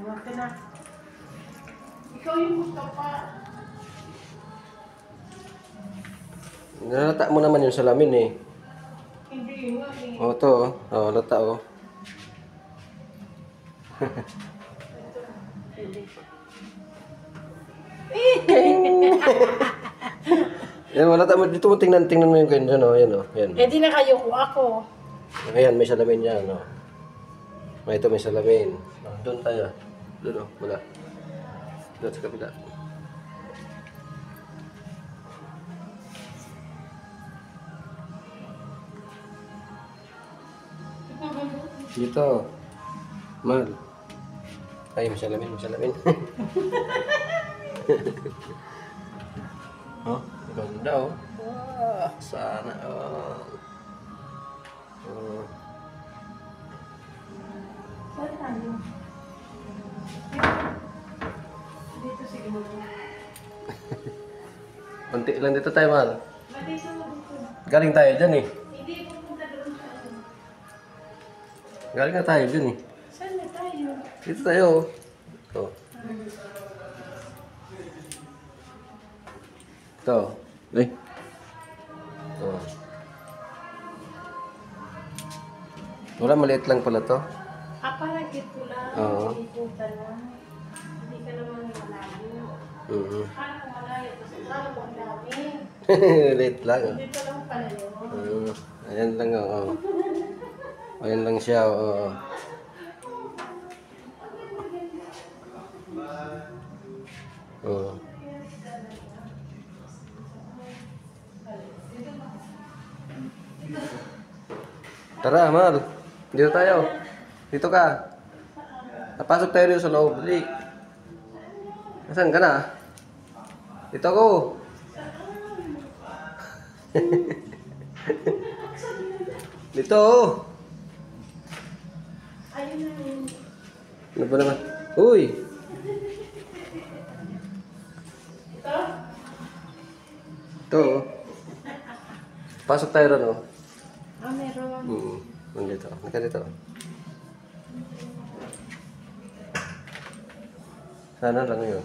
Huwag ka na. Ikaw yung gusto pa. Nalata mo naman yung salamin eh. Hindi nga eh. O, ito oh. O, lata oh. Yan, wala tayo. Dito mo tingnan mo yung ganyan, oh. Yan, oh. Yan. Eh di na kayo ko ako. Ayan, may salamin yan, oh. Ito may salamin. Oh, doon tayo. Doon, oh. Wala. Doon sa kapila. Dito. Mal. Ay, may salamin, may salamin. Oh, ganda oh. Wah, sana oh. Oh. Saan tayo? Dito siguro. Unti lang dito tayo, Mal. Dito mo dito. Galing tayo dyan eh. Hindi pupunta doon sa ano. Galing na tayo dyan eh. Saan na tayo? Dito tayo oh. Ito. Ito. Ay. Oh. Wala, maliit lang pala to. Ah, parang ito lang. Oo. Ikutan lang. Hindi ka naman malayo. Parang malayo. Kasi parang ang dami. Maliit lang oh. Dito lang pala yun. Ayan lang oh. Ayan lang siya oh. Oh. Tara, Mal. Dito tayo. Dito ka. Napasok tayo dito sa loob. Dali. Nasaan ka na? Dito ako. Dito. Ayun na yun. Ano ba naman? Uy. Ito? Ito. Pasok tayo ron oh. Ah, meron. Nandito. Dito. Sana lang yun.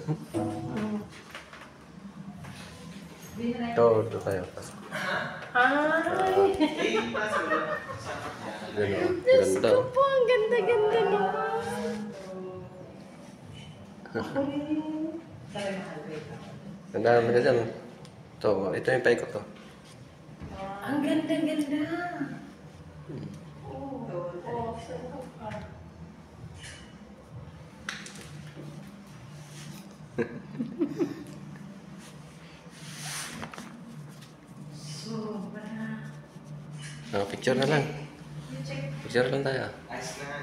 Ito tayo. Ay! Gano'n. Diyos Ganda. ko po, ang ganda-ganda naman. Ganda naman ka dyan. Ito yung paikot to. Ang ganda-ganda. Oo. Sobra. Picture na lang. Picture lang tayo. Ayos na nga,